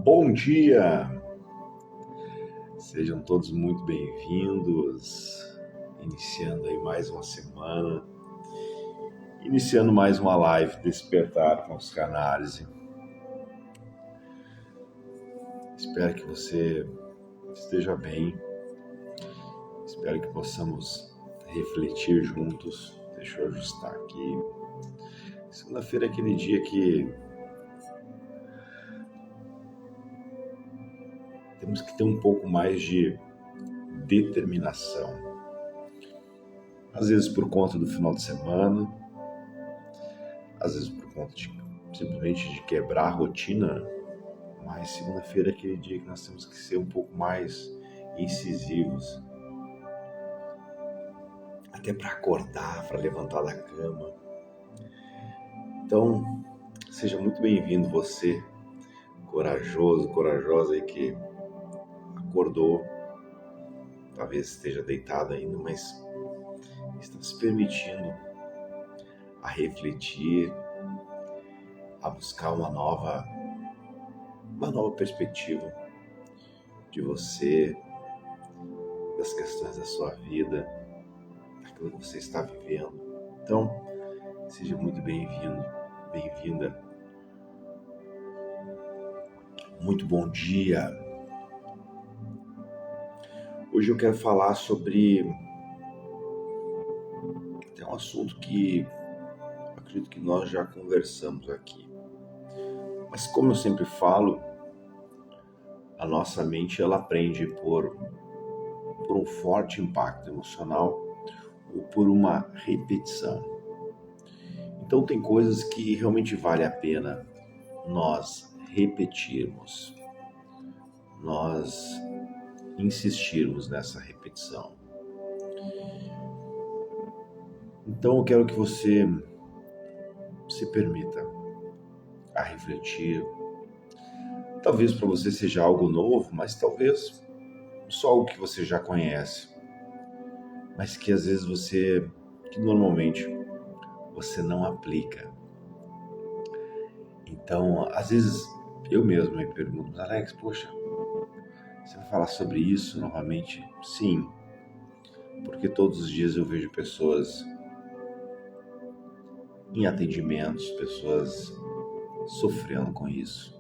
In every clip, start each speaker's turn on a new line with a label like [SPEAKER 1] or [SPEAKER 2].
[SPEAKER 1] Bom dia! Sejam todos muito bem-vindos, iniciando aí mais uma semana, iniciando mais uma live Despertar com Psicanálise. Espero que você esteja bem, espero que possamos refletir juntos. Deixa eu ajustar aqui. Segunda-feira é aquele dia que temos que ter um pouco mais de determinação. Às vezes por conta do final de semana, às vezes por conta de simplesmente de quebrar a rotina, mas segunda-feira é aquele dia que nós temos que ser um pouco mais incisivos. Até para acordar, para levantar da cama. Então, seja muito bem-vindo você, corajoso, corajosa aí que acordou, talvez esteja deitado ainda, mas está se permitindo a refletir, a buscar uma nova perspectiva de você, das questões da sua vida, daquilo que você está vivendo. Então, seja muito bem-vindo, bem-vinda. Muito bom dia. Hoje eu quero falar sobre um assunto que acredito que nós já conversamos aqui. Mas como eu sempre falo, a nossa mente ela aprende por um forte impacto emocional ou por uma repetição. Então tem coisas que realmente vale a pena nós repetirmos, nós insistirmos nessa repetição. Então eu quero que você se permita a refletir. Talvez para você seja algo novo, mas talvez só algo que você já conhece, mas que às vezes que normalmente você não aplica. Então, às vezes eu mesmo me pergunto, Alex, poxa, você vai falar sobre isso novamente? Sim, porque todos os dias eu vejo pessoas em atendimentos, pessoas sofrendo com isso,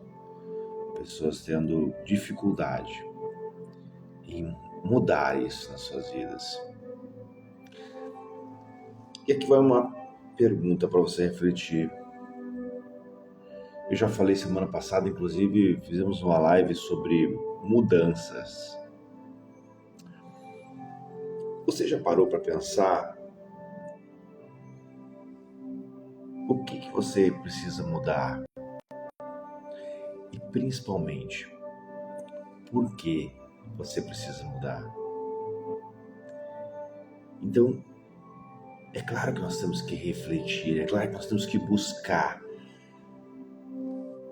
[SPEAKER 1] pessoas tendo dificuldade em mudar isso nas suas vidas. E aqui vai uma pergunta para você refletir. Eu já falei semana passada, inclusive fizemos uma live sobre mudanças. Você já parou para pensar o que você precisa mudar? E principalmente, por que você precisa mudar? Então, é claro que nós temos que refletir, é claro que nós temos que buscar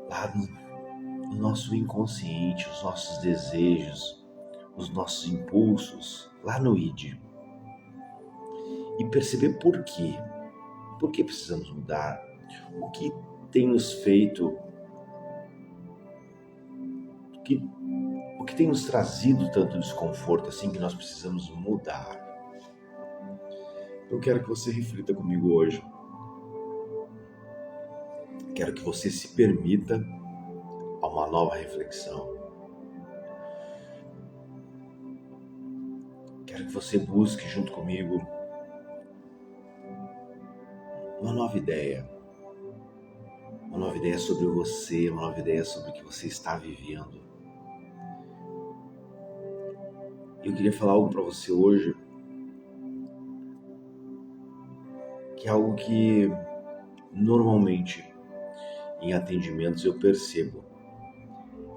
[SPEAKER 1] lá no nosso inconsciente, os nossos desejos, os nossos impulsos, lá no id. E perceber por quê. Por que precisamos mudar? O que tem nos feito, o que tem nos trazido tanto desconforto assim que nós precisamos mudar? Eu quero que você reflita comigo hoje. Quero que você se permita a uma nova reflexão. Quero que você busque junto comigo uma nova ideia sobre você, uma nova ideia sobre o que você está vivendo. Eu queria falar algo para você hoje, que é algo que normalmente em atendimentos eu percebo,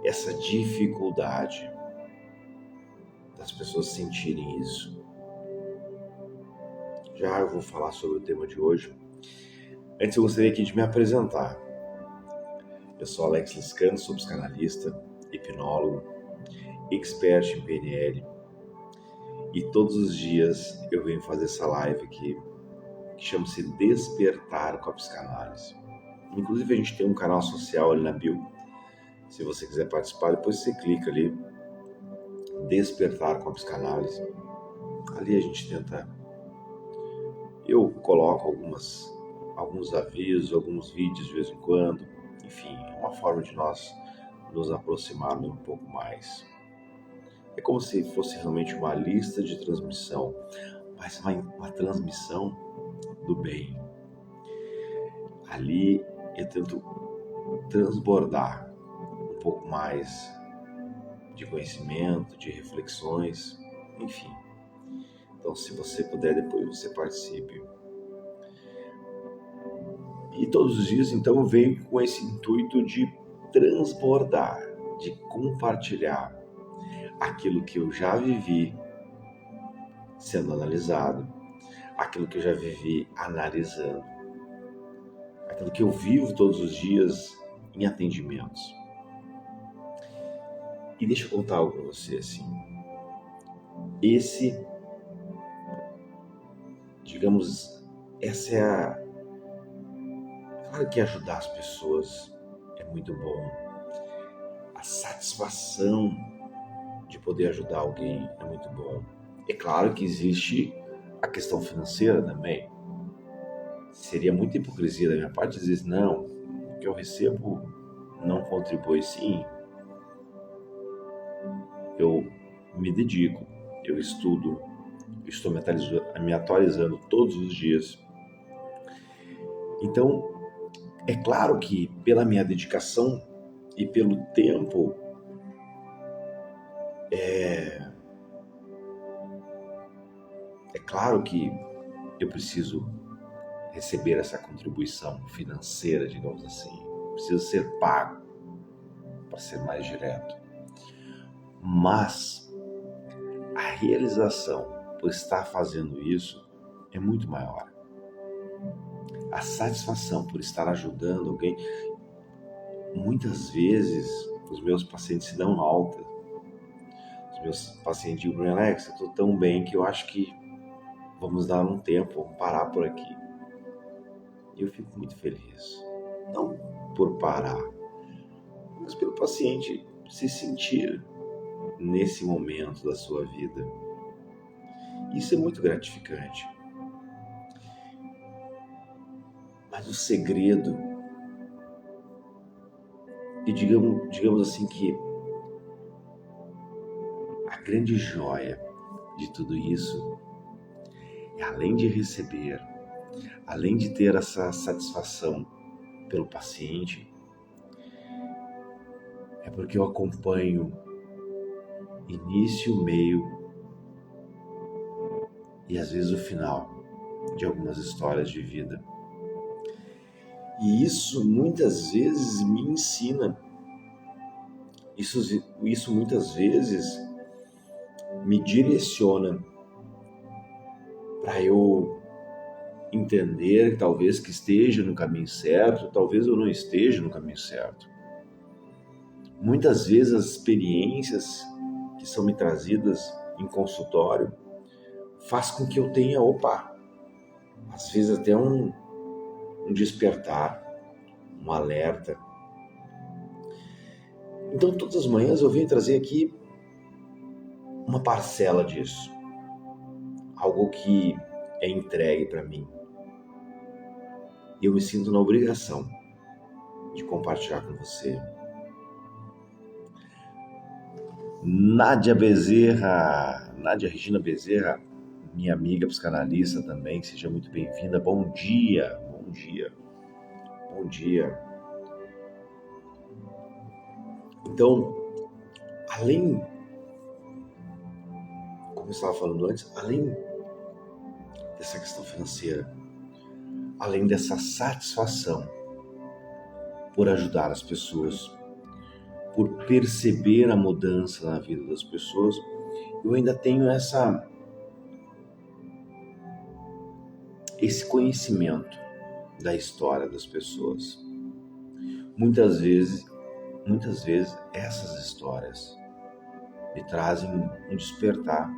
[SPEAKER 1] essa dificuldade das pessoas sentirem isso. Já eu vou falar sobre o tema de hoje. Antes eu gostaria aqui de me apresentar. Eu sou Alex Liscano, sou psicanalista, hipnólogo, expert em PNL, e todos os dias eu venho fazer essa live aqui, que chama-se Despertar com a Psicanálise. Inclusive a gente tem um canal social ali na bio. Se você quiser participar, depois você clica ali, Despertar com a Psicanálise. Ali a gente tenta, eu coloco alguns avisos, alguns vídeos de vez em quando. Enfim, é uma forma de nós nos aproximarmos um pouco mais. É como se fosse realmente uma lista de transmissão, mas uma transmissão do bem. Ali eu tento transbordar um pouco mais de conhecimento, de reflexões, enfim. Então, se você puder, depois você participe. E todos os dias, então, eu venho com esse intuito de transbordar, de compartilhar aquilo que eu já vivi sendo analisado, aquilo que eu já vivi analisando, aquilo que eu vivo todos os dias em atendimentos. E deixa eu contar algo para você, assim. Essa é a... Claro que ajudar as pessoas é muito bom. A satisfação de poder ajudar alguém é muito bom. É claro que existe a questão financeira também. Seria muita hipocrisia da minha parte dizer, não, o que eu recebo não contribui. Sim, eu me dedico, eu estudo, estou me atualizando todos os dias. Então, é claro que pela minha dedicação e pelo tempo, é claro que eu preciso receber essa contribuição financeira, digamos assim. Preciso ser pago, para ser mais direto. Mas a realização por estar fazendo isso é muito maior. A satisfação por estar ajudando alguém. Muitas vezes os meus pacientes se dão alta. Os meus pacientes dizem, Alex, eu estou tão bem que eu acho que vamos dar um tempo, vamos parar por aqui. E eu fico muito feliz. Não por parar, mas pelo paciente se sentir nesse momento da sua vida. Isso é muito gratificante. Mas o segredo, e digamos assim que a grande joia de tudo isso é, além de receber, além de ter essa satisfação pelo paciente, é porque eu acompanho início, meio e às vezes o final de algumas histórias de vida. E isso muitas vezes me ensina, isso muitas vezes me direciona para eu entender talvez que esteja no caminho certo, talvez eu não esteja no caminho certo. Muitas vezes as experiências que são me trazidas em consultório faz com que eu tenha, às vezes até um despertar, um alerta. Então todas as manhãs eu venho trazer aqui uma parcela disso, algo que é entregue para mim. E eu me sinto na obrigação de compartilhar com você. Nádia Regina Bezerra, minha amiga psicanalista também, seja muito bem-vinda. Bom dia. Então, como eu estava falando antes, além dessa questão financeira, além dessa satisfação por ajudar as pessoas, por perceber a mudança na vida das pessoas, eu ainda tenho esse conhecimento da história das pessoas. Muitas vezes essas histórias me trazem um despertar,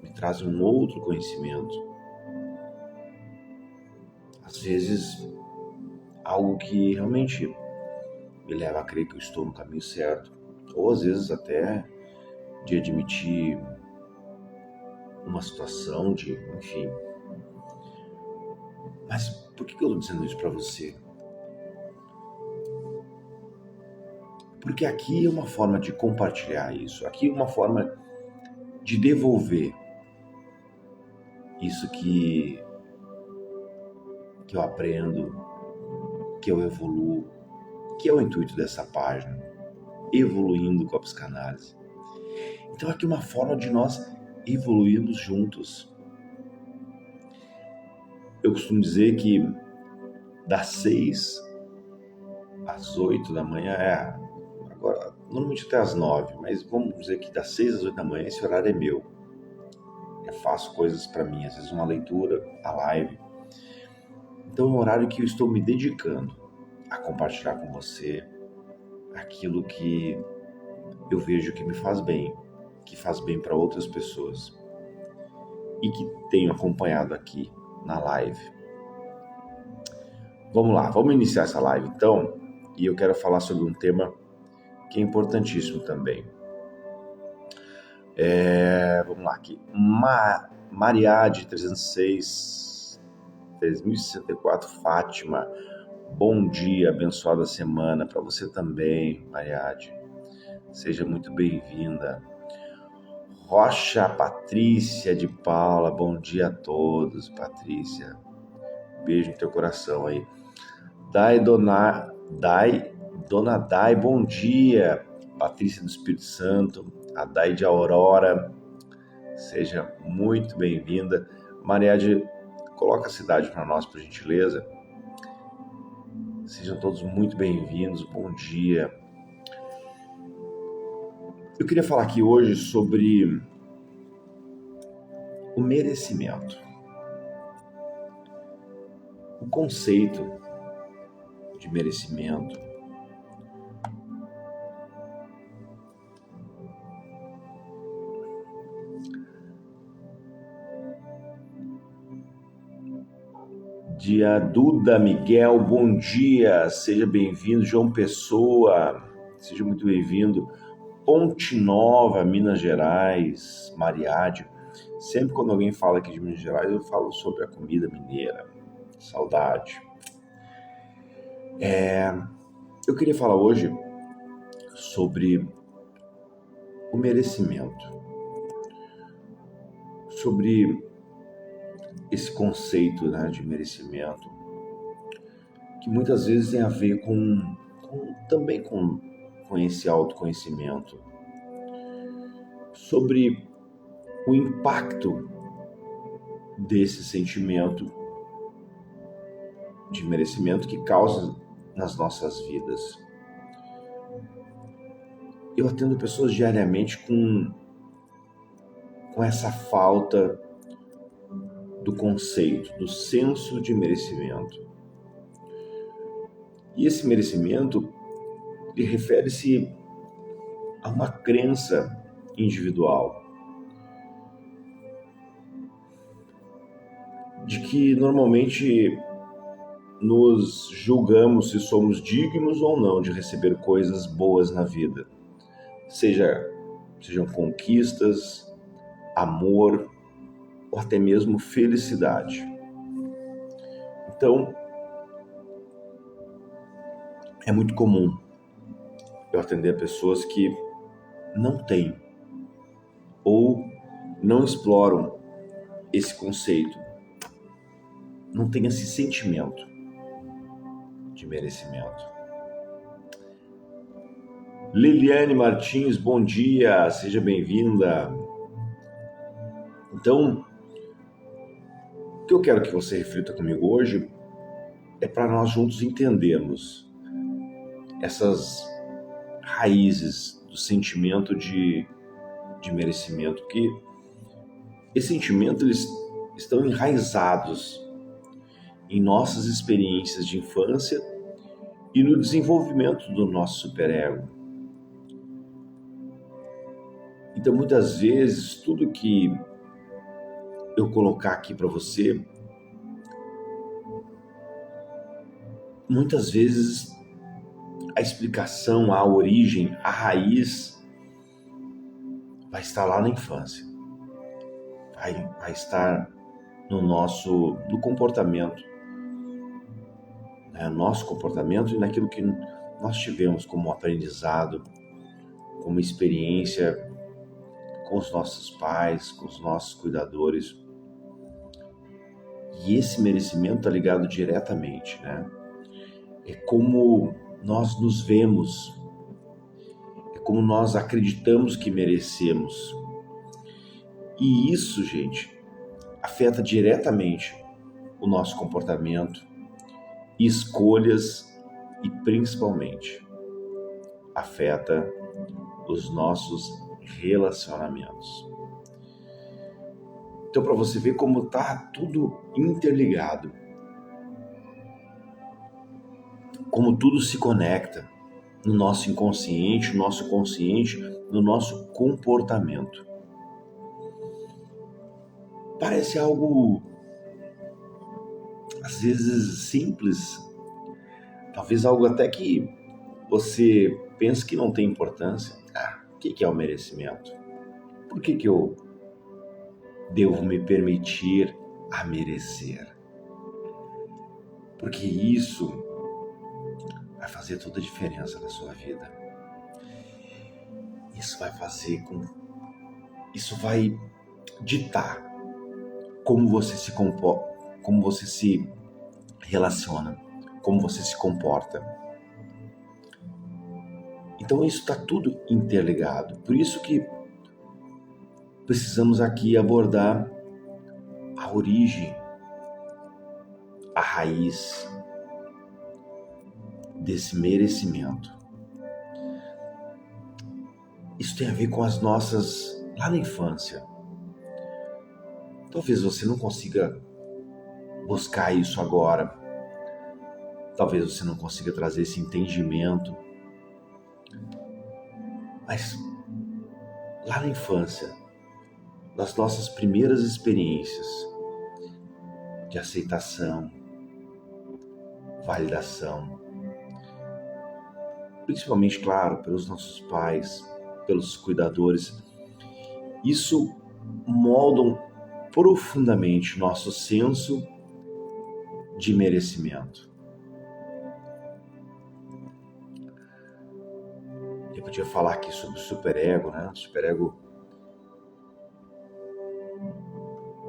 [SPEAKER 1] me trazem um outro conhecimento. Às vezes, algo que realmente me leva a crer que eu estou no caminho certo, ou às vezes até de admitir uma situação enfim. Mas por que eu estou dizendo isso para você? Porque aqui é uma forma de compartilhar isso, aqui é uma forma de devolver isso que eu aprendo, que eu evoluo, que é o intuito dessa página, evoluindo com a psicanálise. Então aqui é uma forma de nós evoluirmos juntos. Eu costumo dizer que das 6 às 8 da manhã, agora normalmente até às 9, mas vamos dizer que das 6 às 8 da manhã esse horário é meu. Eu faço coisas para mim, às vezes uma leitura, a live. Então é um horário que eu estou me dedicando a compartilhar com você aquilo que eu vejo que me faz bem, que faz bem para outras pessoas e que tenho acompanhado aqui na live. Vamos lá, vamos iniciar essa live então, e eu quero falar sobre um tema que é importantíssimo também. Vamos lá aqui. Mariade 3064, Fátima. Bom dia, abençoada semana para você também, Mariade. Seja muito bem-vinda. Rocha Patrícia de Paula, bom dia a todos, Patrícia. Beijo no teu coração aí. Dona Dai, bom dia. Patrícia do Espírito Santo, a Dai de Aurora, seja muito bem-vinda. Mariade, coloca a cidade para nós, por gentileza. Sejam todos muito bem-vindos, bom dia. Eu queria falar aqui hoje sobre o merecimento. O conceito de merecimento dia, Duda Miguel, bom dia, seja bem-vindo. João Pessoa, seja muito bem-vindo. Ponte Nova, Minas Gerais, Mariade. Sempre quando alguém fala aqui de Minas Gerais, eu falo sobre a comida mineira. Saudade. Eu queria falar hoje sobre o merecimento, sobre esse conceito, né, de merecimento, que muitas vezes tem a ver também com esse autoconhecimento, sobre o impacto desse sentimento de merecimento que causa nas nossas vidas. Eu atendo pessoas diariamente com essa falta do conceito, do senso de merecimento. E esse merecimento, ele refere-se a uma crença individual de que normalmente nos julgamos se somos dignos ou não de receber coisas boas na vida, sejam conquistas, amor ou até mesmo felicidade. Então, é muito comum eu atender pessoas que não têm ou não exploram esse conceito, não têm esse sentimento de merecimento. Liliane Martins, bom dia, seja bem-vinda. Então, o que eu quero que você reflita comigo hoje é para nós juntos entendermos essas raízes do sentimento de merecimento, que esse sentimento, eles estão enraizados em nossas experiências de infância e no desenvolvimento do nosso superego. Então, muitas vezes, tudo que eu colocar aqui para você, muitas vezes a explicação, a origem, a raiz vai estar lá na infância. Vai estar no comportamento, né? Nosso comportamento e naquilo que nós tivemos como aprendizado, como experiência com os nossos pais, com os nossos cuidadores. E esse merecimento está ligado diretamente, né? É como nós nos vemos, é como nós acreditamos que merecemos. E isso, gente, afeta diretamente o nosso comportamento, escolhas e principalmente afeta os nossos relacionamentos. Então, para você ver como está tudo interligado, como tudo se conecta no nosso inconsciente, no nosso consciente, no nosso comportamento. Parece algo, às vezes, simples, talvez algo até que você pensa que não tem importância. O que é o merecimento? Por que eu devo me permitir a merecer? Porque isso vai fazer toda a diferença na sua vida. Isso vai ditar como você se comporta, como você se relaciona, como você se comporta. Então isso está tudo interligado. Por isso que precisamos aqui abordar a origem, a raiz desse merecimento. Isso tem a ver com as nossas, lá na infância. Talvez você não consiga buscar isso agora. Talvez você não consiga trazer esse entendimento. Mas lá na infância, nas nossas primeiras experiências de aceitação, validação, principalmente, claro, pelos nossos pais, pelos cuidadores, isso moldam profundamente nosso senso de merecimento. Eu podia falar aqui sobre o superego, né? O superego,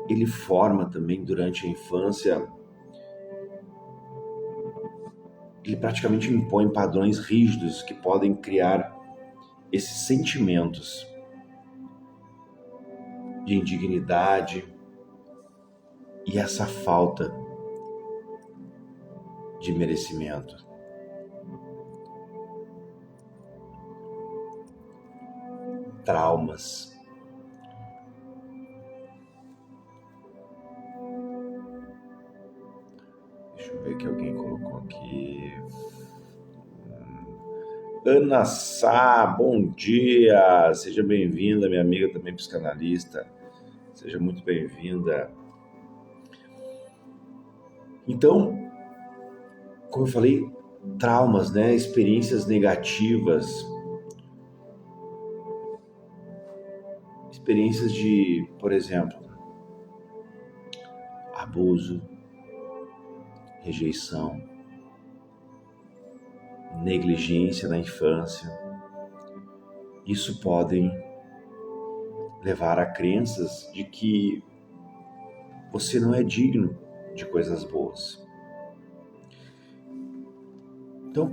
[SPEAKER 1] ele forma também durante a infância, ele praticamente impõe padrões rígidos que podem criar esses sentimentos de indignidade e essa falta de merecimento. Traumas. Deixa eu ver que alguém colocou aqui. Ana Sá, bom dia! Seja bem-vinda, minha amiga também psicanalista. Seja muito bem-vinda. Então, como eu falei, traumas, né? Experiências negativas, experiências de, por exemplo, abuso, rejeição, negligência na infância. Isso podem levar a crenças de que você não é digno de coisas boas. Então,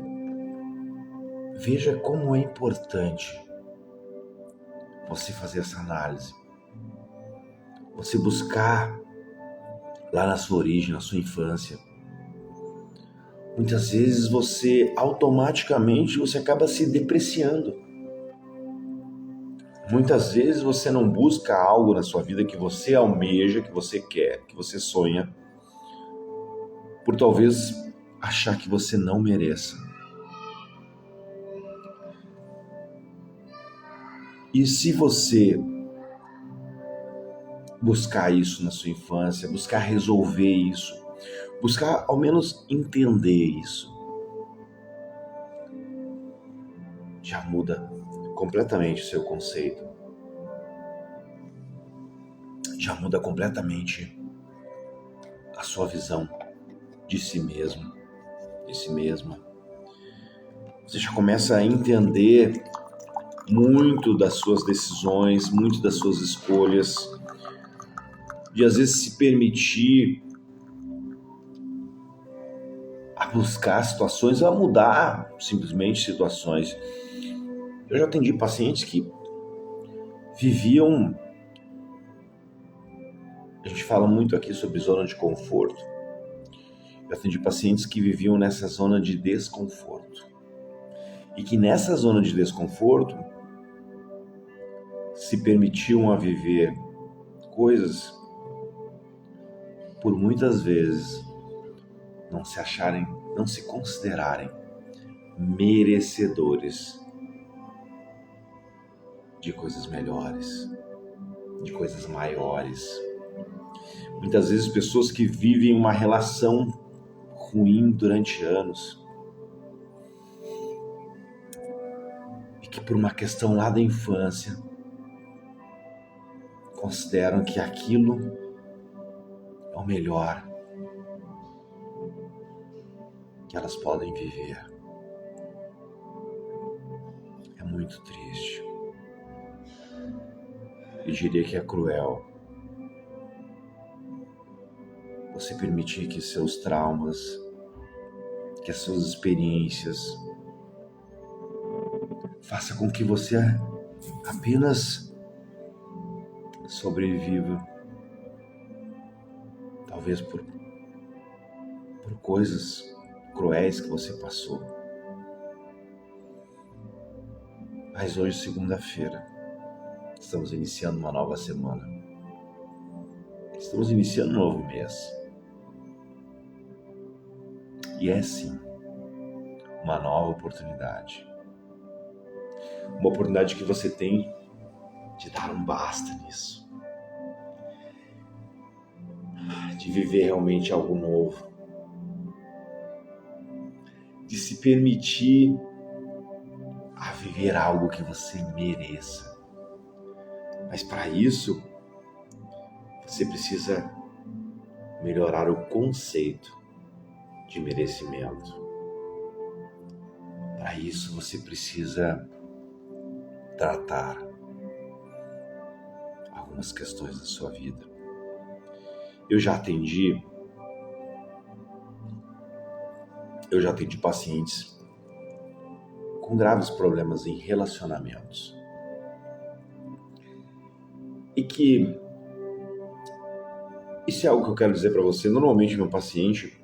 [SPEAKER 1] veja como é importante você fazer essa análise. Você buscar lá na sua origem, na sua infância. Muitas vezes você automaticamente acaba se depreciando. Muitas vezes você não busca algo na sua vida que você almeja, que você quer, que você sonha, por talvez achar que você não mereça. E se você buscar isso na sua infância, buscar resolver isso, buscar ao menos entender isso, muda completamente o seu conceito, já muda completamente a sua visão de si mesmo, de si mesma. Você já começa a entender muito das suas decisões, muito das suas escolhas, de às vezes se permitir a buscar situações, a mudar simplesmente situações. Eu já atendi pacientes que viviam, a gente fala muito aqui sobre zona de conforto. Eu atendi pacientes que viviam nessa zona de desconforto. E que nessa zona de desconforto se permitiam a viver coisas por muitas vezes não se considerarem merecedores de coisas melhores, de coisas maiores. Muitas vezes pessoas que vivem uma relação ruim durante anos e que por uma questão lá da infância consideram que aquilo é o melhor que elas podem viver. É muito triste. Eu diria que é cruel você permitir que seus traumas, que as suas experiências faça com que você apenas sobreviva, talvez por coisas cruéis que você passou. Mas hoje, segunda-feira, estamos iniciando uma nova semana. Estamos iniciando um novo mês. E é sim uma nova oportunidade. Uma oportunidade que você tem de dar um basta nisso. De viver realmente algo novo. De se permitir a viver algo que você mereça. Mas para isso, você precisa melhorar o conceito de merecimento. Para isso, você precisa tratar algumas questões da sua vida. Eu já atendi pacientes com graves problemas em relacionamentos. E que isso é algo que eu quero dizer para você. Normalmente, meu paciente,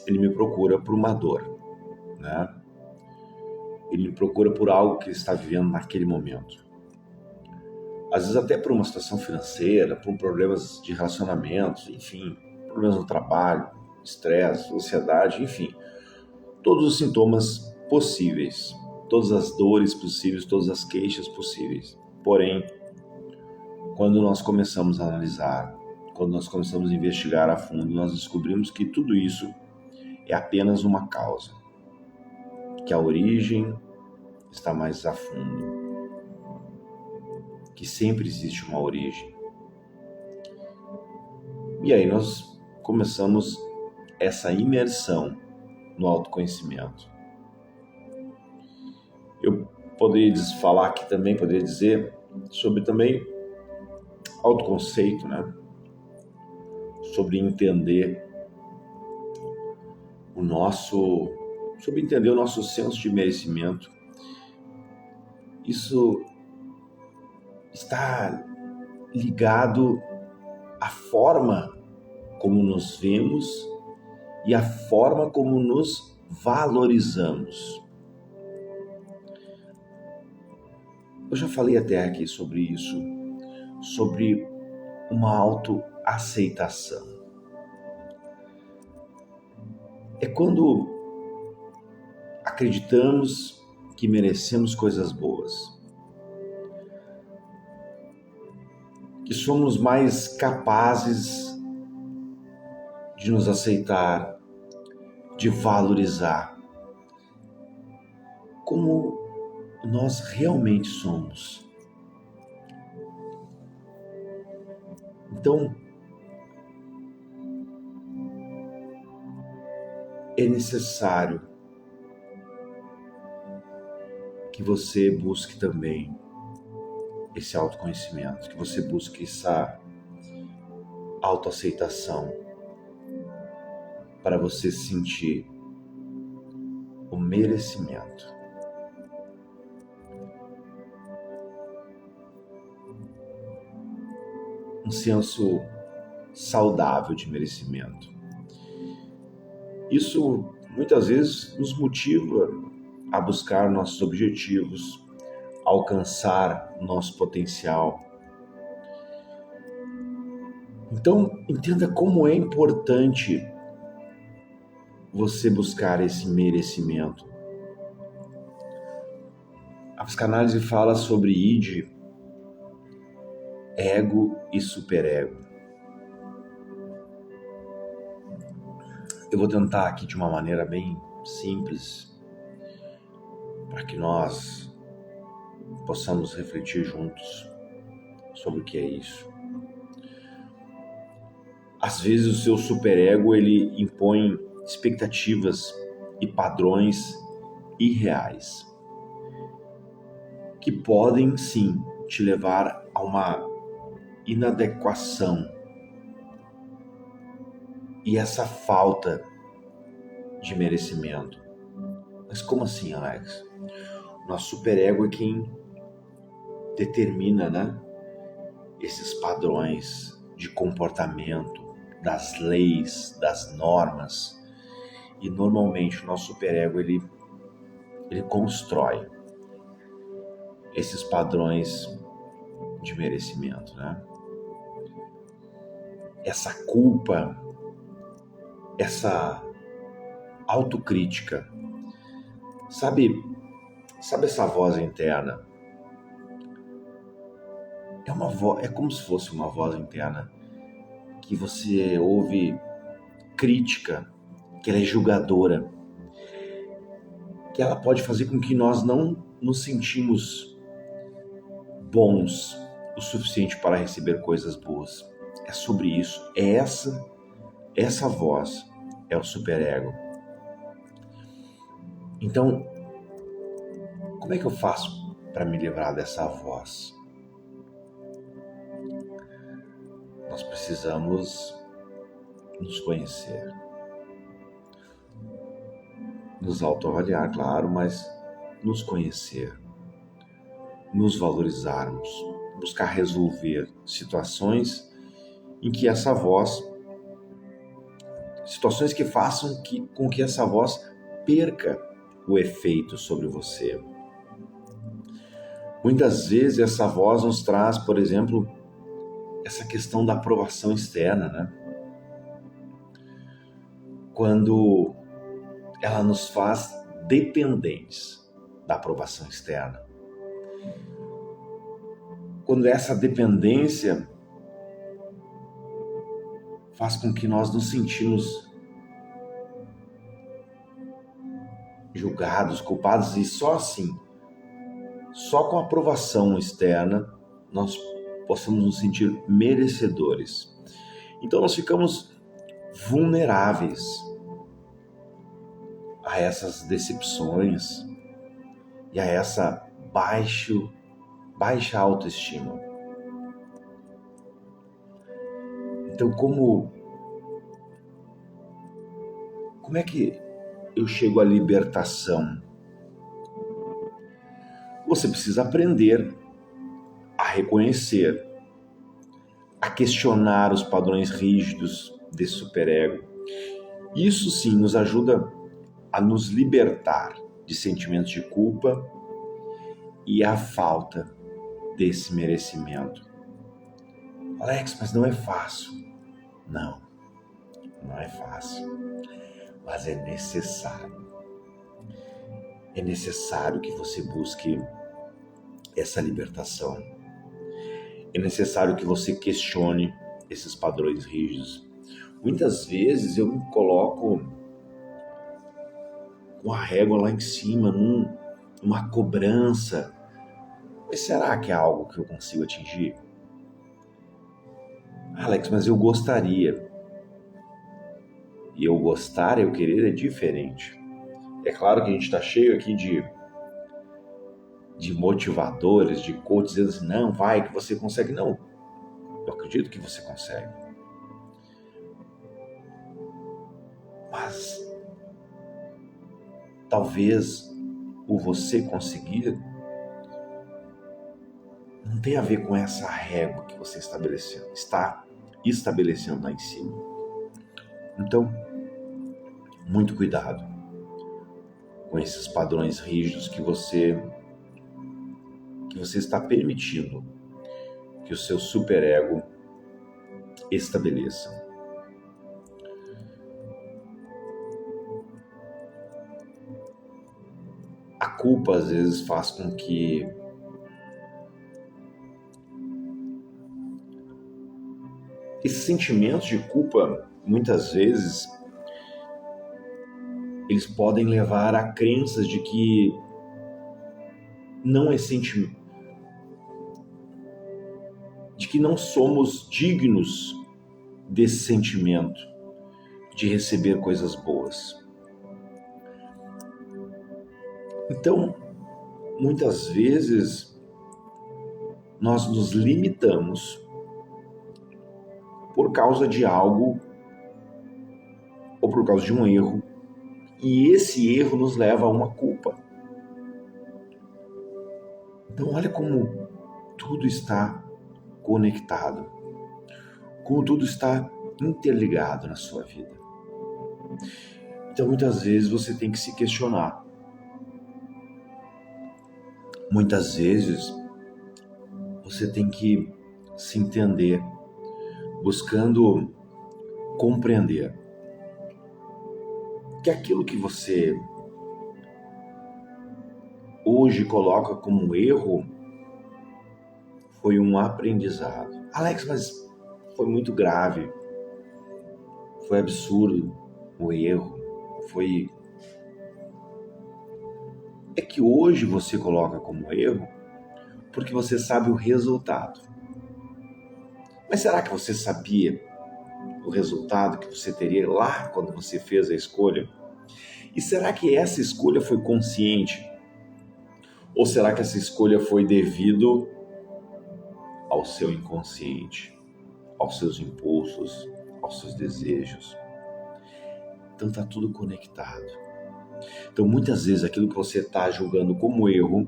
[SPEAKER 1] ele me procura por uma dor, né? Ele me procura por algo que ele está vivendo naquele momento. Às vezes até por uma situação financeira, por problemas de relacionamentos, enfim, problemas no trabalho, estresse, ansiedade, enfim. Todos os sintomas possíveis, todas as dores possíveis, todas as queixas possíveis. Porém, quando nós começamos a analisar, quando nós começamos a investigar a fundo, nós descobrimos que tudo isso é apenas uma causa, que a origem está mais a fundo, que sempre existe uma origem. E aí nós começamos essa imersão no autoconhecimento. Eu poderia falar aqui também, poderia dizer sobre também autoconceito, né? Sobre entender o nosso senso de merecimento. Isso está ligado à forma como nos vemos e à forma como nos valorizamos. Eu já falei até aqui sobre isso, sobre uma autoaceitação. É quando acreditamos que merecemos coisas boas, que somos mais capazes de nos aceitar, de valorizar, como nós realmente somos. Então, é necessário que você busque também esse autoconhecimento, que você busque essa autoaceitação, para você sentir o merecimento. Um senso saudável de merecimento. Isso muitas vezes nos motiva a buscar nossos objetivos, alcançar nosso potencial. Então, entenda como é importante você buscar esse merecimento. A psicanálise fala sobre id, ego e superego. Eu vou tentar aqui de uma maneira bem simples, para que nós possamos refletir juntos sobre o que é isso. Às vezes o seu superego ele impõe expectativas e padrões irreais, que podem sim te levar a uma inadequação e essa falta de merecimento. Mas como assim, Alex? Nosso superego é quem determina, esses padrões de comportamento, das leis, das normas. E normalmente o nosso superego ele constrói esses padrões de merecimento, Essa culpa, essa autocrítica. Sabe essa voz interna? É como se fosse uma voz interna que você ouve crítica, que ela é julgadora, que ela pode fazer com que nós não nos sentimos bons o suficiente para receber coisas boas. É sobre isso. É essa voz é o superego. Então, como é que eu faço para me livrar dessa voz? Nós precisamos nos conhecer, nos autoavaliar, claro, mas nos conhecer, nos valorizarmos, buscar resolver situações em que essa voz, situações que façam com que essa voz perca o efeito sobre você. Muitas vezes essa voz nos traz, por exemplo, essa questão da aprovação externa, Quando ela nos faz dependentes da aprovação externa. Quando essa dependência faz com que nós nos sentimos julgados, culpados, e só assim, só com a aprovação externa, nós possamos nos sentir merecedores. Então nós ficamos vulneráveis a essas decepções e a essa baixa autoestima. Então, como é que eu chego à libertação? Você precisa aprender a reconhecer, a questionar os padrões rígidos desse superego. Isso sim nos ajuda a nos libertar de sentimentos de culpa e a falta desse merecimento. Alex, mas não é fácil. Não é fácil, mas é necessário. É necessário que você busque essa libertação. É necessário que você questione esses padrões rígidos. Muitas vezes eu me coloco com a régua lá em cima, uma cobrança. Mas será que é algo que eu consigo atingir? Alex, mas eu gostaria. E eu gostar, eu querer é diferente. É claro que a gente está cheio aqui de motivadores, de coaches, dizendo assim, não, vai que você consegue. Não, eu acredito que você consegue. Mas talvez o você conseguir não tem a ver com essa régua que você está estabelecendo lá em cima. Então, muito cuidado com esses padrões rígidos que você está permitindo que o seu superego estabeleça. A culpa às vezes faz com que esses sentimentos de culpa, muitas vezes, eles podem levar a crenças de que não é sentimento, de que não somos dignos desse sentimento de receber coisas boas. Então, muitas vezes, nós nos limitamos por causa de algo ou por causa de um erro, e esse erro nos leva a uma culpa. Então, olha como tudo está conectado, como tudo está interligado na sua vida. Então, muitas vezes você tem que se questionar. Muitas vezes você tem que se entender, buscando compreender que aquilo que você hoje coloca como erro foi um aprendizado. Alex, mas foi muito grave, foi absurdo o erro, É que hoje você coloca como erro porque você sabe o resultado. Mas será que você sabia o resultado que você teria lá quando você fez a escolha? E será que essa escolha foi consciente? Ou será que essa escolha foi devido ao seu inconsciente, aos seus impulsos, aos seus desejos? Então está tudo conectado. Então muitas vezes aquilo que você está julgando como erro,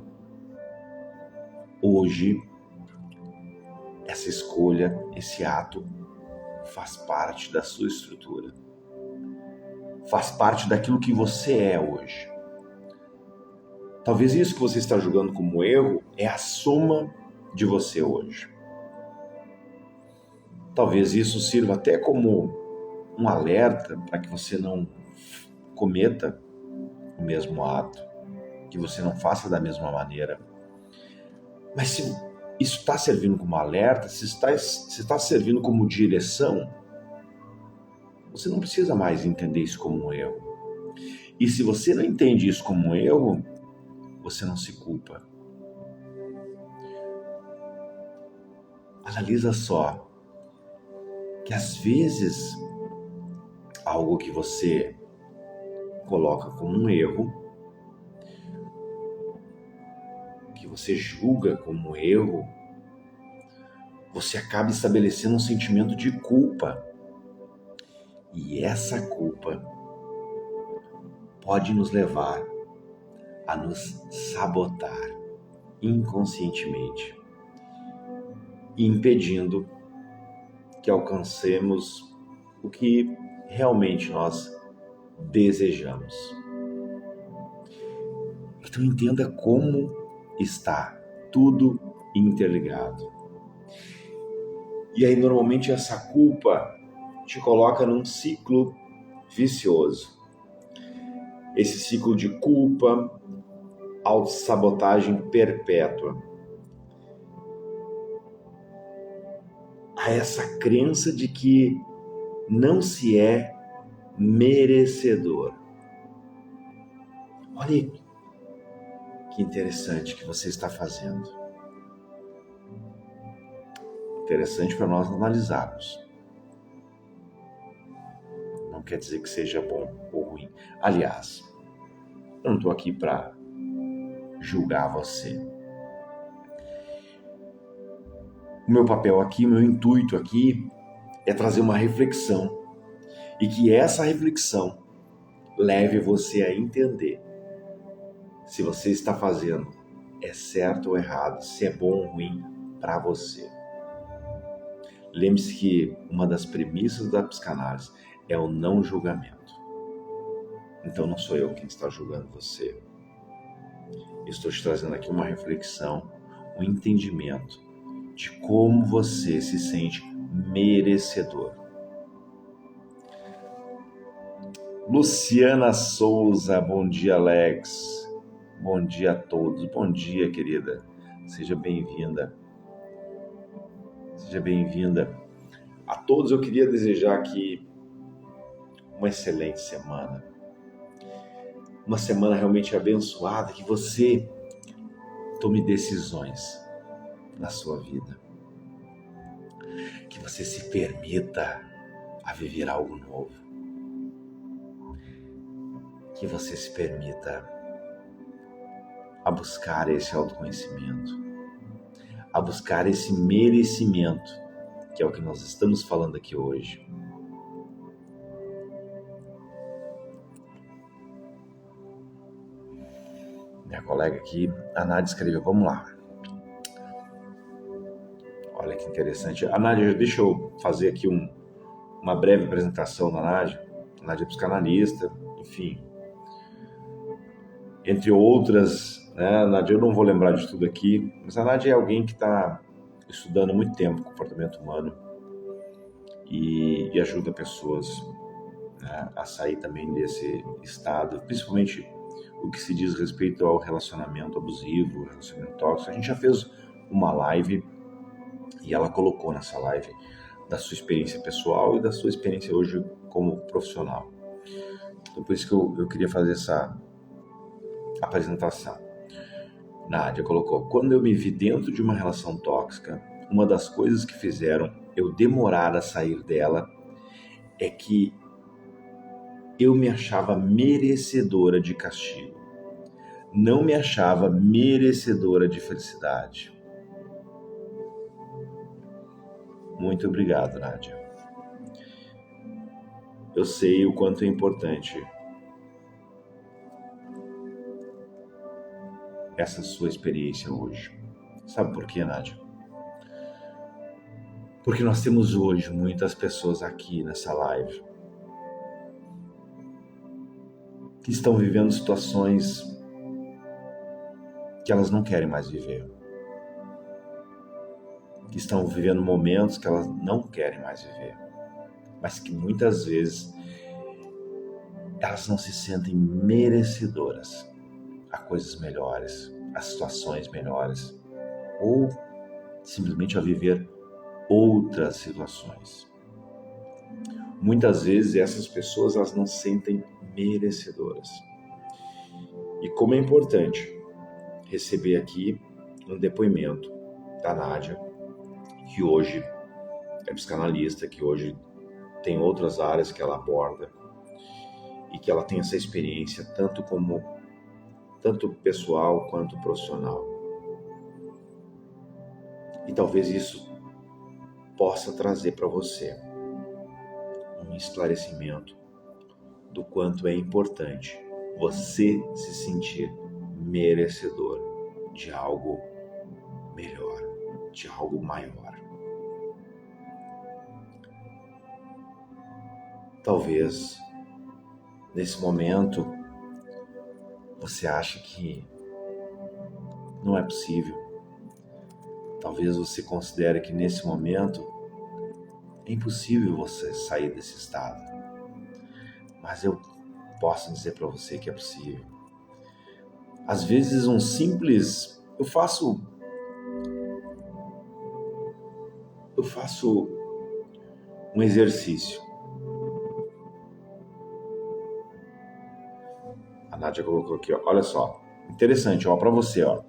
[SPEAKER 1] hoje, essa escolha, esse ato, faz parte da sua estrutura. Faz parte daquilo que você é hoje. Talvez isso que você está julgando como erro é a soma de você hoje. Talvez isso sirva até como um alerta para que você não cometa o mesmo ato, que você não faça da mesma maneira. Mas se isso está servindo como alerta, se está servindo como direção, você não precisa mais entender isso como um erro. E se você não entende isso como um erro, você não se culpa. Analisa só que às vezes algo que você coloca como um erro, que você julga como um erro, você acaba estabelecendo um sentimento de culpa. E essa culpa pode nos levar a nos sabotar inconscientemente, impedindo que alcancemos o que realmente nós desejamos. Então entenda como está tudo interligado. E aí normalmente essa culpa te coloca num ciclo vicioso. Esse ciclo de culpa, autossabotagem perpétua. Há essa crença de que não se é merecedor. Olha Que interessante que você está fazendo. Interessante para nós analisarmos. Não quer dizer que seja bom ou ruim. Aliás, eu não estou aqui para julgar você. O meu papel aqui, o meu intuito aqui é trazer uma reflexão e que essa reflexão leve você a entender se você está fazendo é certo ou errado, se é bom ou ruim para você. Lembre-se que uma das premissas da psicanálise é o não julgamento. Então não sou eu quem está julgando você. Estou te trazendo aqui uma reflexão, um entendimento de como você se sente merecedor. Luciana Souza, bom dia, Alex. Bom dia a todos. Bom dia, querida. Seja bem-vinda. Seja bem-vinda. A todos eu queria desejar aqui uma excelente semana. Uma semana realmente abençoada, que você tome decisões na sua vida. Que você se permita a viver algo novo. Que você se permita a buscar esse autoconhecimento, a buscar esse merecimento, que é o que nós estamos falando aqui hoje. Minha colega aqui, a Nádia, escreveu, vamos lá. Olha que interessante. A Nádia, deixa eu fazer aqui uma breve apresentação da Nádia. A Nádia é psicanalista, enfim. Entre outras, né, Nádia, eu não vou lembrar de tudo aqui, mas a Nádia é alguém que está estudando há muito tempo comportamento humano e ajuda pessoas, né, a sair também desse estado, principalmente o que se diz respeito ao relacionamento abusivo, relacionamento tóxico. A gente já fez uma live e ela colocou nessa live da sua experiência pessoal e da sua experiência hoje como profissional. Então, por isso que eu queria fazer essa apresentação. Nádia colocou, quando eu me vi dentro de uma relação tóxica, uma das coisas que fizeram eu demorar a sair dela é que eu me achava merecedora de castigo. Não me achava merecedora de felicidade. Muito obrigado, Nádia. Eu sei o quanto é importante essa sua experiência hoje. Sabe por quê, Nádia? Porque nós temos hoje muitas pessoas aqui nessa live que estão vivendo situações que elas não querem mais viver. Que estão vivendo momentos que elas não querem mais viver. Mas que muitas vezes elas não se sentem merecedoras a coisas melhores, a situações melhores, ou simplesmente a viver outras situações. Muitas vezes essas pessoas elas não se sentem merecedoras. E como é importante receber aqui um depoimento da Nádia, que hoje é psicanalista, que hoje tem outras áreas que ela aborda e que ela tem essa experiência tanto pessoal quanto profissional. E talvez isso possa trazer para você um esclarecimento do quanto é importante você se sentir merecedor de algo melhor, de algo maior. Talvez nesse momento você ache que não é possível. Talvez você considere que nesse momento é impossível você sair desse estado. Mas eu posso dizer para você que é possível. Às vezes um simples... Eu faço um exercício. A Nádia colocou aqui, ó, olha só, Interessante, ó, para você, ó.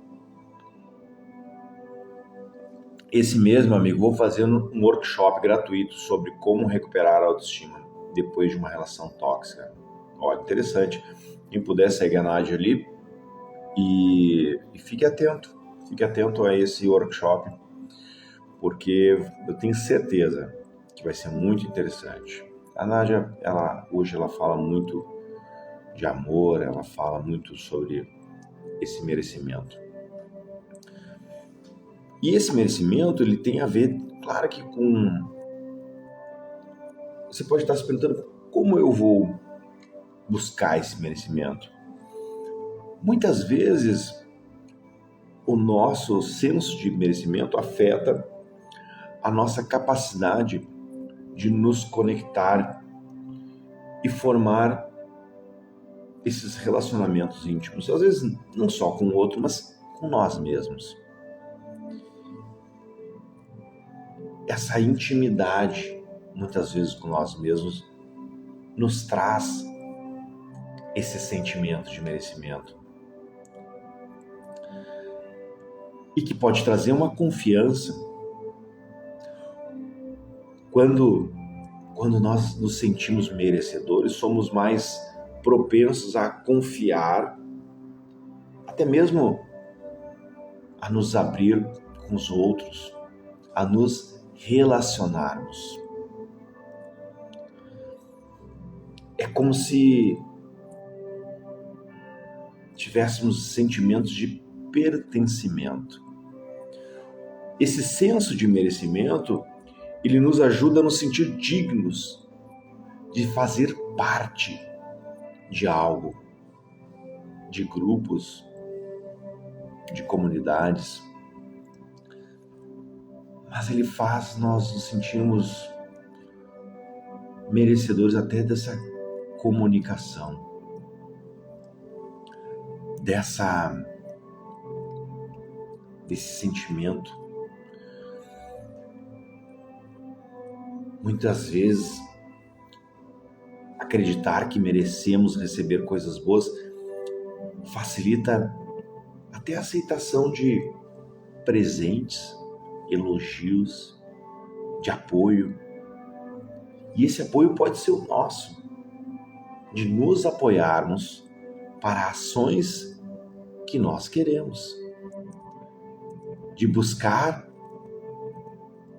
[SPEAKER 1] Esse mês, meu amigo, vou fazer um workshop gratuito sobre como recuperar a autoestima depois de uma relação tóxica. Olha, interessante. Quem puder segue a Nádia ali e fique atento a esse workshop, porque eu tenho certeza que vai ser muito interessante. A Nádia, hoje ela fala muito de amor, ela fala muito sobre esse merecimento. E esse merecimento, ele tem a ver, claro que com... Você pode estar se perguntando, como eu vou buscar esse merecimento? Muitas vezes, o nosso senso de merecimento afeta a nossa capacidade de nos conectar e formar esses relacionamentos íntimos. Às vezes, não só com o outro, mas com nós mesmos. Essa intimidade, muitas vezes com nós mesmos, nos traz esse sentimento de merecimento. E que pode trazer uma confiança quando nós nos sentimos merecedores, somos mais propensos a confiar, até mesmo a nos abrir com os outros, a nos relacionarmos. É como se tivéssemos sentimentos de pertencimento. Esse senso de merecimento, ele nos ajuda a nos sentir dignos de fazer parte de algo, de grupos, de comunidades. Mas ele faz nós nos sentirmos merecedores até dessa comunicação, desse sentimento. Muitas vezes, acreditar que merecemos receber coisas boas facilita até a aceitação de presentes, elogios, de apoio. E esse apoio pode ser o nosso, de nos apoiarmos para ações que nós queremos, de buscar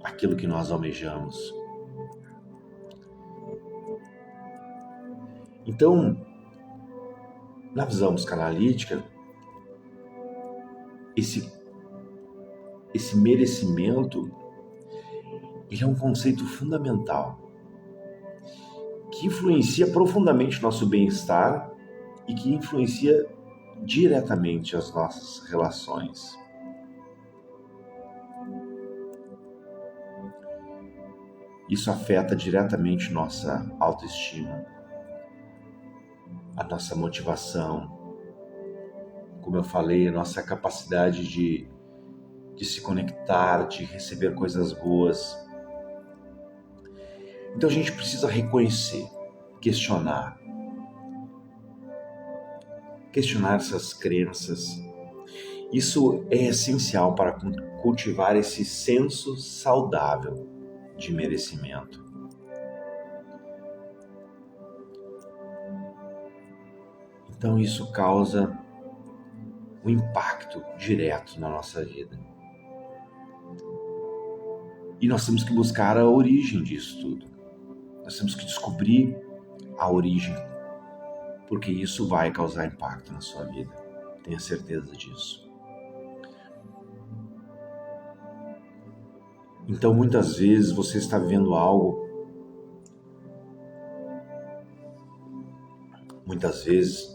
[SPEAKER 1] aquilo que nós almejamos. Então, na visão psicanalítica, esse merecimento, ele é um conceito fundamental que influencia profundamente nosso bem-estar e que influencia diretamente as nossas relações. Isso afeta diretamente nossa autoestima, a nossa motivação, como eu falei, a nossa capacidade de se conectar, de receber coisas boas. Então a gente precisa reconhecer, questionar essas crenças. Isso é essencial para cultivar esse senso saudável de merecimento. Então isso causa um impacto direto na nossa vida. E nós temos que buscar a origem disso tudo. Nós temos que descobrir a origem, porque isso vai causar impacto na sua vida. Tenha certeza disso. Então, muitas vezes você está vivendo algo, muitas vezes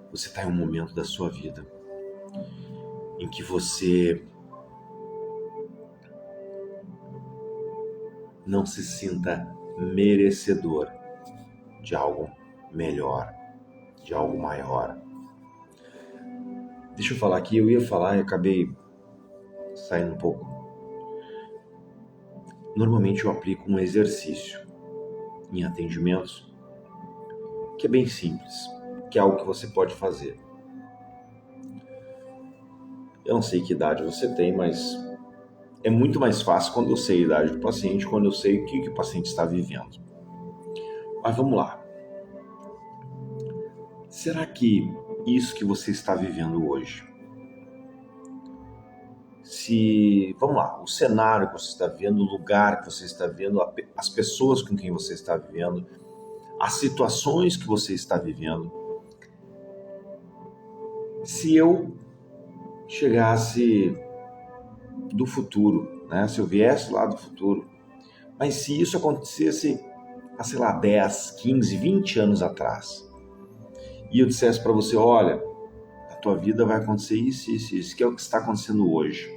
[SPEAKER 1] você está em um momento da sua vida em que você não se sinta merecedor de algo melhor, de algo maior. Deixa eu falar aqui, eu ia falar e acabei saindo um pouco. Normalmente eu aplico um exercício em atendimentos que é bem simples. que é algo que você pode fazer. Eu não sei que idade você tem, mas é muito mais fácil quando eu sei a idade do paciente, quando eu sei o que o paciente está vivendo. Mas vamos lá. Será que isso que você está vivendo hoje, vamos lá, o cenário que você está vivendo, o lugar que você está vivendo, as pessoas com quem você está vivendo, as situações que você está vivendo, se eu chegasse do futuro, né? Se eu viesse lá do futuro, mas se isso acontecesse há, sei lá, 10, 15, 20 anos atrás, e eu dissesse para você, olha, a tua vida vai acontecer isso, isso, isso, que é o que está acontecendo hoje,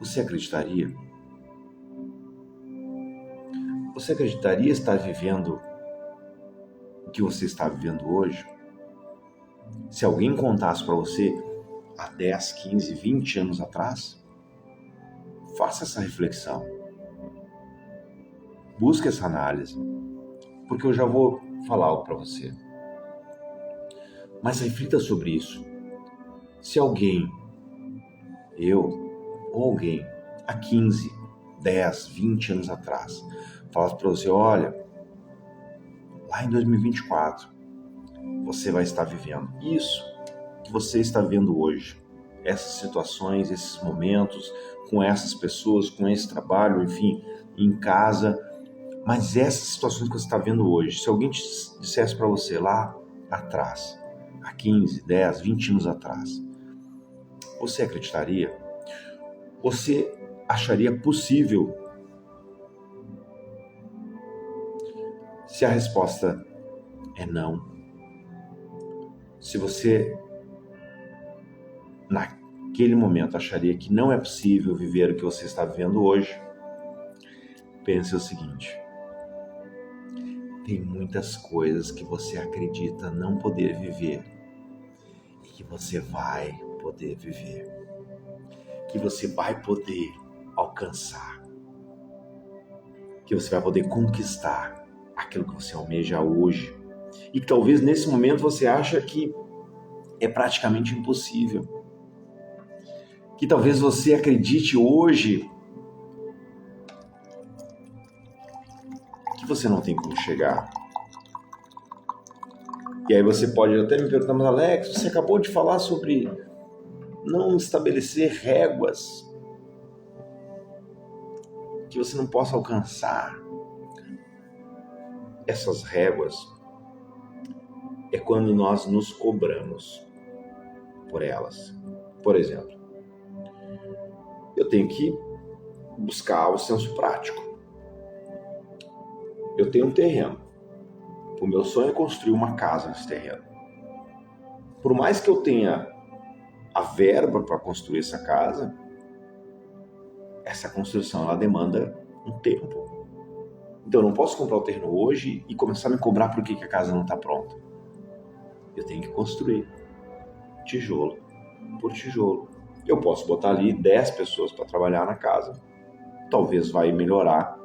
[SPEAKER 1] você acreditaria? Você acreditaria estar vivendo o que você está vivendo hoje? Se alguém contasse para você há 10, 15, 20 anos atrás, faça essa reflexão. Busque essa análise, porque eu já vou falar algo para você. Mas reflita sobre isso. Se alguém, eu ou alguém, há 15, 10, 20 anos atrás, falasse para você, olha, lá em 2024, você vai estar vivendo isso que você está vivendo hoje. Essas situações, esses momentos, com essas pessoas, com esse trabalho, enfim, em casa. Mas essas situações que você está vendo hoje, se alguém dissesse para você lá atrás, há 15, 10, 20 anos atrás, você acreditaria? Você acharia possível? Se a resposta é não, se você naquele momento acharia que não é possível viver o que você está vivendo hoje, pense o seguinte: tem muitas coisas que você acredita não poder viver e que você vai poder viver, que você vai poder alcançar, que você vai poder conquistar aquilo que você almeja hoje e que talvez nesse momento você acha que é praticamente impossível, que talvez você acredite hoje que você não tem como chegar. E aí você pode até me perguntar, mas Alex, você acabou de falar sobre não estabelecer réguas que você não possa alcançar. Essas réguas é quando nós nos cobramos por elas. Por exemplo, eu tenho que buscar o senso prático. Eu tenho um terreno. O meu sonho é construir uma casa nesse terreno. Por mais que eu tenha a verba para construir essa casa, essa construção ela demanda um tempo. Então eu não posso comprar o terreno hoje e começar a me cobrar por que a casa não está pronta. Eu tenho que construir tijolo por tijolo. Eu posso botar ali 10 pessoas para trabalhar na casa. Talvez vai melhorar.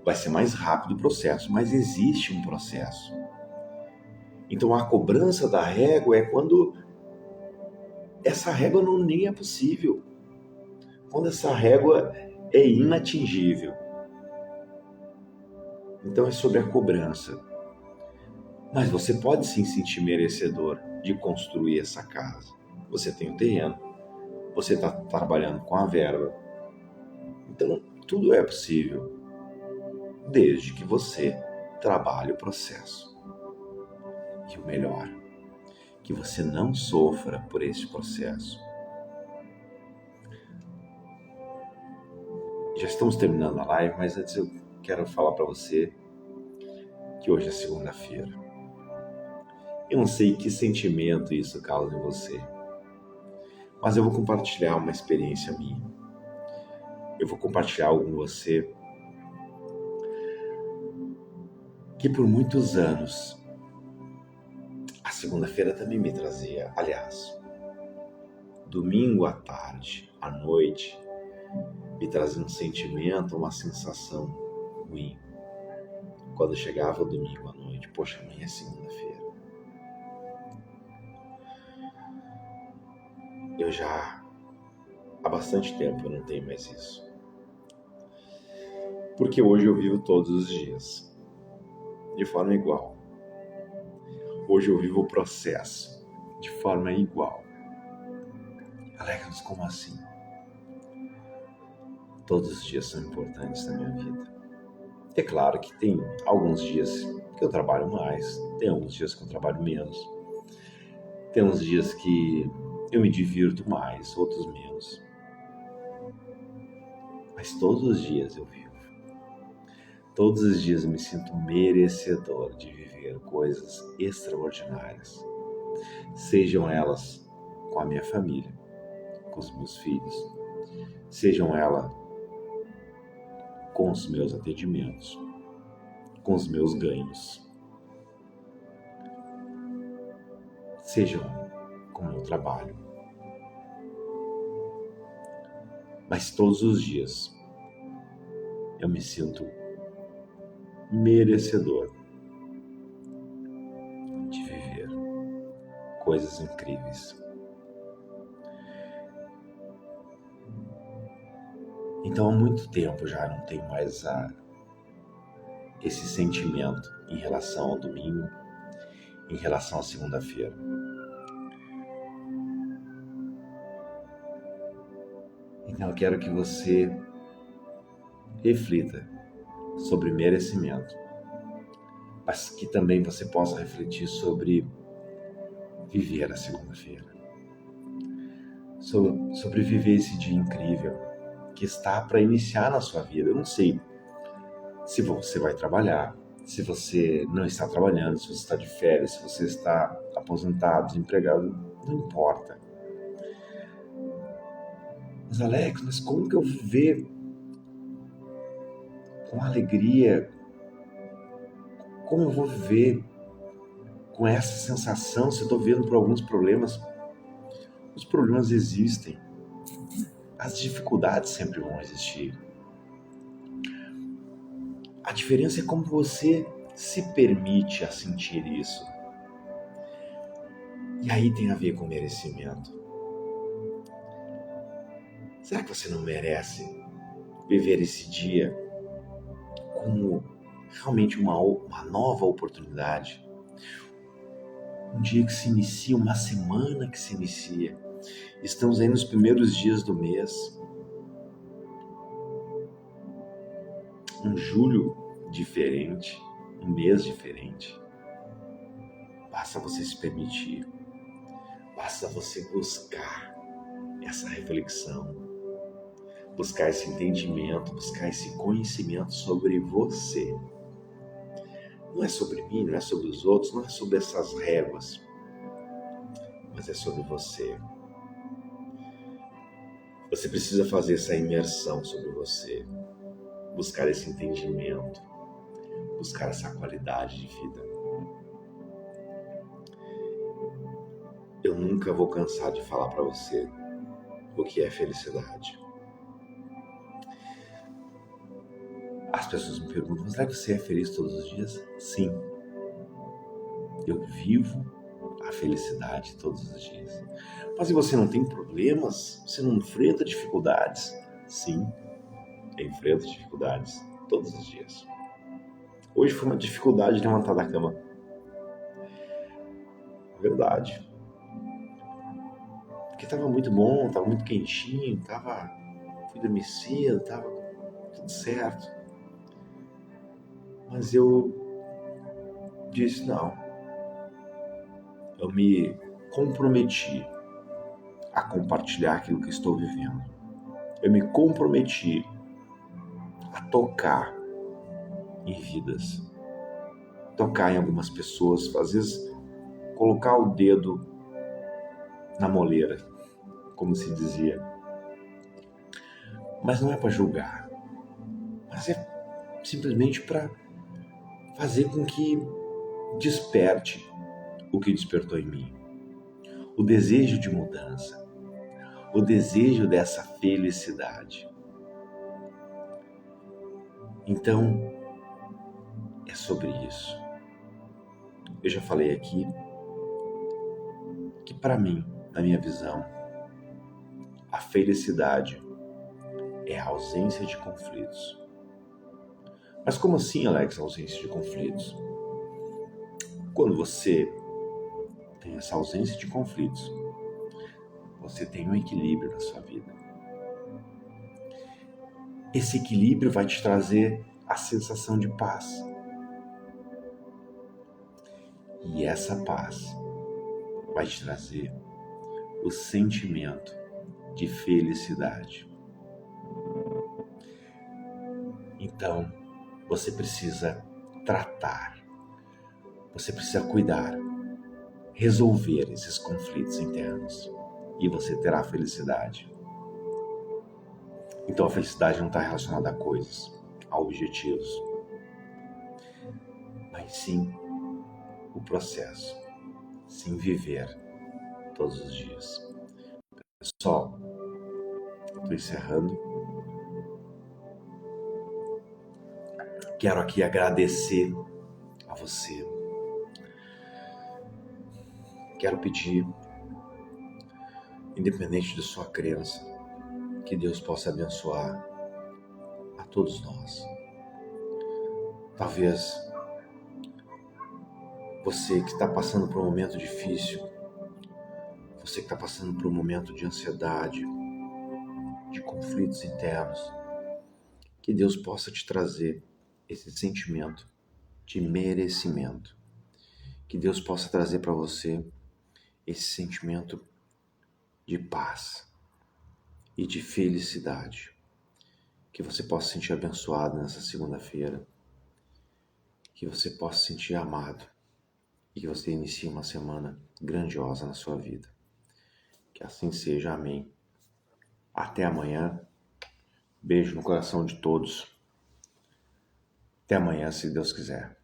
[SPEAKER 1] Vai ser mais rápido o processo, mas existe um processo. Então a cobrança da régua é quando essa régua não nem é possível. Quando essa régua é inatingível. Então é sobre a cobrança. Mas você pode sim se sentir merecedor de construir essa casa. Você tem o terreno, você está trabalhando com a verba. Então tudo é possível, desde que você trabalhe o processo. E o melhor, que você não sofra por esse processo. Já estamos terminando a live, mas antes eu quero falar para você que hoje é segunda-feira. Eu não sei que sentimento isso causa em você, mas eu vou compartilhar uma experiência minha. Eu vou compartilhar algo com você que por muitos anos a segunda-feira também me trazia, aliás, domingo à tarde, à noite, me trazia um sentimento, uma sensação ruim. quando chegava o domingo à noite, poxa, amanhã é segunda-feira. Eu já, há bastante tempo, eu não tenho mais isso. Porque hoje eu vivo todos os dias, de forma igual. Hoje eu vivo o processo, de forma igual. Alex, como assim? Todos os dias são importantes na minha vida. É claro que tem alguns dias que eu trabalho mais, tem alguns dias que eu trabalho menos, tem uns dias que eu me divirto mais, outros menos. Mas todos os dias eu vivo. Todos os dias eu me sinto merecedor de viver coisas extraordinárias. Sejam elas com a minha família, com os meus filhos, sejam elas com os meus atendimentos, com os meus ganhos, sejam com o meu trabalho. Mas todos os dias eu me sinto merecedor de viver coisas incríveis. Então há muito tempo já não tenho mais esse sentimento em relação ao domingo, em relação à segunda-feira. Então eu quero que você reflita sobre merecimento, mas que também você possa refletir sobre viver a segunda-feira, sobre viver esse dia incrível que está para iniciar na sua vida. Eu não sei se você vai trabalhar, se você não está trabalhando, se você está de férias, se você está aposentado, desempregado, não importa. Mas Alex, como que eu vou viver com alegria? Como eu vou viver com essa sensação se eu estou vendo por alguns problemas? Os problemas existem. As dificuldades sempre vão existir. A diferença é como você se permite a sentir isso. E aí tem a ver com merecimento. Será que você não merece viver esse dia como realmente uma nova oportunidade? Um dia que se inicia, uma semana que se inicia. Estamos aí nos primeiros dias do mês. Um julho diferente, um mês diferente. Basta você se permitir. Basta você buscar essa reflexão, buscar esse entendimento, buscar esse conhecimento sobre você. Não é sobre mim, não é sobre os outros, não é sobre essas réguas, mas é sobre você. Você precisa fazer essa imersão sobre você, buscar esse entendimento, buscar essa qualidade de vida. Eu nunca vou cansar de falar para você o que é felicidade. As pessoas me perguntam, mas será que você é feliz todos os dias? Sim. Eu vivo a felicidade todos os dias. Mas e você não tem problemas? Você não enfrenta dificuldades? Sim, eu enfrento dificuldades todos os dias. Hoje foi uma dificuldade levantar da cama. Verdade. Porque estava muito bom, estava muito quentinho, fui dormir cedo, estava tudo certo. Mas eu disse não. Eu me comprometi a compartilhar aquilo que estou vivendo. Eu me comprometi a tocar em vidas, tocar em algumas pessoas, às vezes colocar o dedo na moleira, como se dizia. Mas não é para julgar, mas é simplesmente para fazer com que desperte o que despertou em mim. O desejo de mudança, o desejo dessa felicidade. Então, é sobre isso. Eu já falei aqui que para mim, na minha visão, a felicidade é a ausência de conflitos. Mas como assim, Alex, ausência de conflitos? Quando você tem essa ausência de conflitos, você tem um equilíbrio na sua vida. Esse equilíbrio vai te trazer a sensação de paz. E essa paz vai te trazer o sentimento de felicidade. Então, você precisa tratar, você precisa cuidar, resolver esses conflitos internos e você terá felicidade. Então, a felicidade não está relacionada a coisas, a objetivos, mas sim o processo, sim viver todos os dias. Pessoal, estou encerrando. Quero aqui agradecer a você. Quero pedir, independente de sua crença, que Deus possa abençoar a todos nós. Talvez você que está passando por um momento difícil, você que está passando por um momento de ansiedade, de conflitos internos, que Deus possa te trazer esse sentimento de merecimento. Que Deus possa trazer para você esse sentimento de paz e de felicidade. Que você possa se sentir abençoado nessa segunda-feira. Que você possa se sentir amado. E que você inicie uma semana grandiosa na sua vida. Que assim seja, amém. Até amanhã. Beijo no coração de todos. Até amanhã, se Deus quiser.